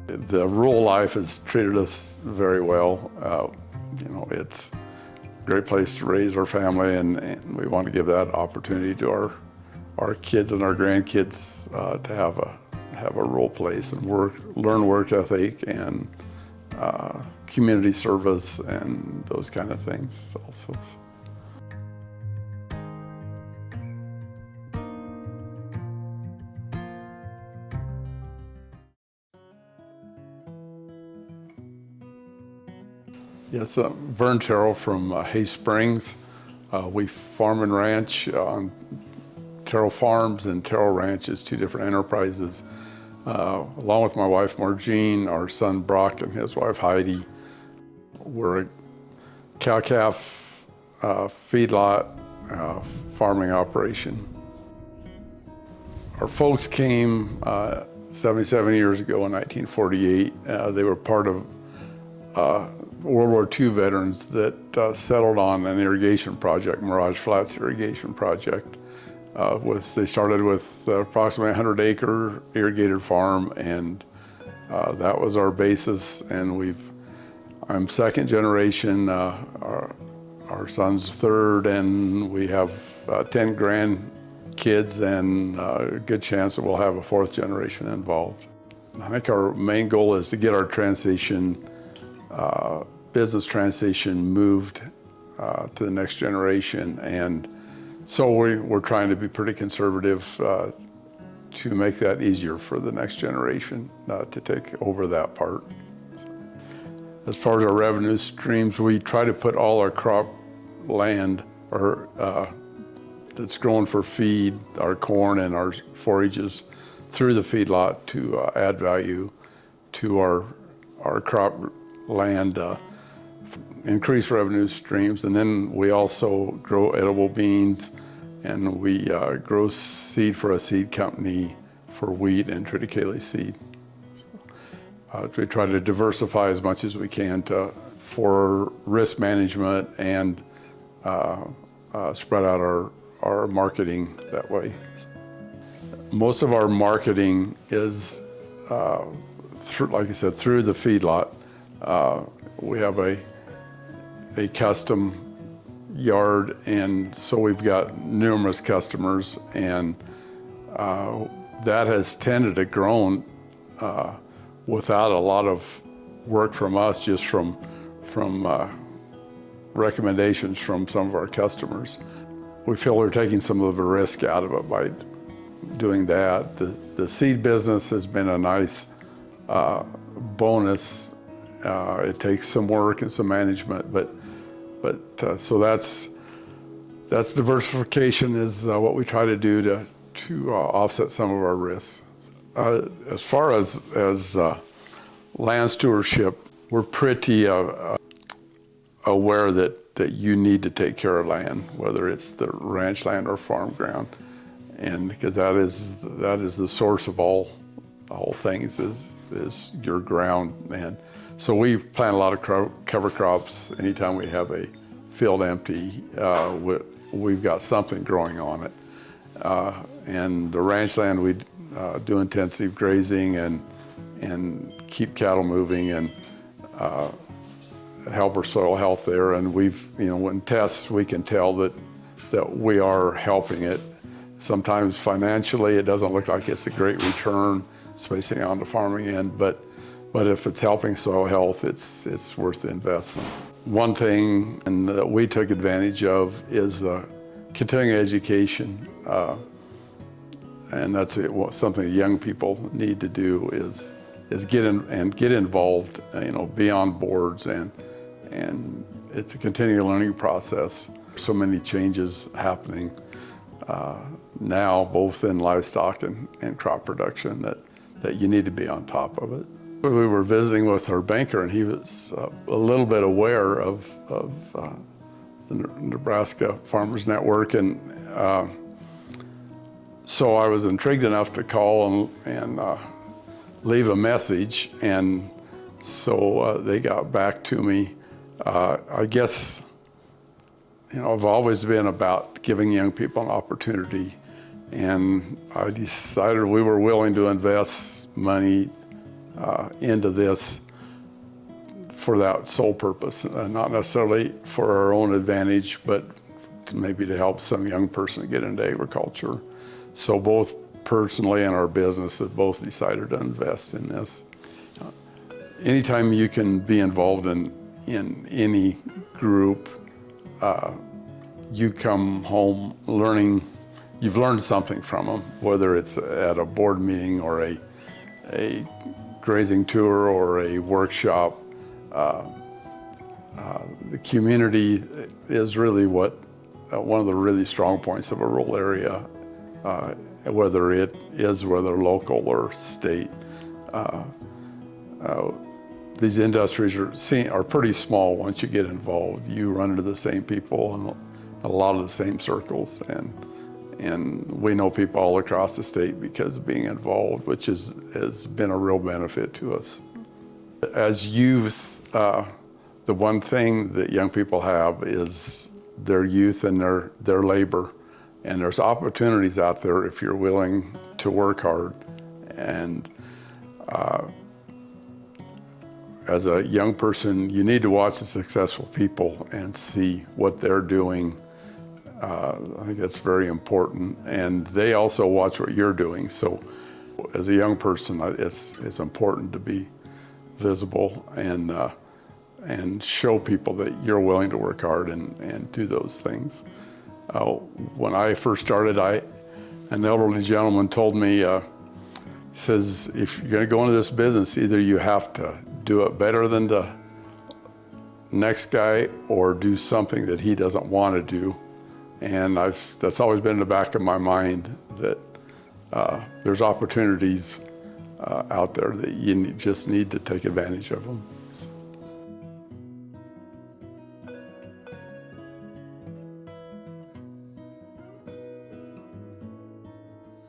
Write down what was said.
The rural life has treated us very well. It's a great place to raise our family, and we want to give that opportunity to our kids and our grandkids to have a rural place and learn work ethic and community service and those kind of things also. Yes, Vern Terrell from Hay Springs. We farm and ranch on Terrell Farms and Terrell Ranch is two different enterprises. Along with my wife Marjean, our son Brock and his wife Heidi. We're a cow-calf feedlot farming operation. Our folks came 77 years ago in 1948. They were part of World War II veterans that settled on an irrigation project, Mirage Flats Irrigation Project. They started with approximately 100-acre irrigated farm, and that was our basis. And I'm second generation, our son's third, and we have 10 grandkids, and a good chance that we'll have a fourth generation involved. I think our main goal is to get our business transition moved to the next generation, and so we're trying to be pretty conservative to make that easier for the next generation to take over that part. As far as our revenue streams, we try to put all our crop land that's grown for feed, our corn and our forages, through the feedlot to add value to our crop land, increase revenue streams. And then we also grow edible beans, and we grow seed for a seed company for wheat and triticale seed. We try to diversify as much as we can for risk management and spread out our marketing that way. Most of our marketing is, like I said, through the feedlot. We have a custom yard, and so we've got numerous customers, and that has tended to grow without a lot of work from us, just from recommendations from some of our customers. We feel we're taking some of the risk out of it by doing that. The seed business has been a nice bonus. It takes some work and some management, but so that's diversification is what we try to do to offset some of our risks. As far as land stewardship, we're pretty aware that you need to take care of land, whether it's the ranch land or farm ground, and because that is the source of all things is your ground. And so we plant a lot of cover crops. Anytime we have a field empty, we've got something growing on it. And the ranch land, we do intensive grazing and keep cattle moving and help our soil health there. And when tests, we can tell that we are helping it. Sometimes financially, it doesn't look like it's a great return, spacing on the farming end, but if it's helping soil health, it's worth the investment. One thing that we took advantage of is continuing education, and that's something young people need to do is get involved, be on boards, and it's a continual learning process. So many changes happening now, both in livestock and crop production, that you need to be on top of it. We were visiting with our banker, and he was a little bit aware of the Nebraska Farmers Network, and so I was intrigued enough to call and leave a message, and so they got back to me. I guess, I've always been about giving young people an opportunity, and I decided we were willing to invest money into this for that sole purpose, not necessarily for our own advantage, but maybe to help some young person get into agriculture. So both personally and our business have both decided to invest in this. Anytime you can be involved in any group, you come home learning, you've learned something from them, whether it's at a board meeting or a grazing tour or a workshop. The community is really one of the really strong points of a rural area, whether local or state. These industries are pretty small once you get involved. You run into the same people and a lot of the same circles, and we know people all across the state because of being involved, which has been a real benefit to us. As youth, the one thing that young people have is their youth and their labor, and there's opportunities out there if you're willing to work hard. And as a young person, you need to watch the successful people and see what they're doing. I think that's very important. And they also watch what you're doing. So as a young person, it's important to be visible and show people that you're willing to work hard and do those things. When I first started, an elderly gentleman told me, he says, if you're gonna go into this business, either you have to do it better than the next guy or do something that he doesn't want to do. And that's always been in the back of my mind, that there's opportunities out there that you just need to take advantage of them.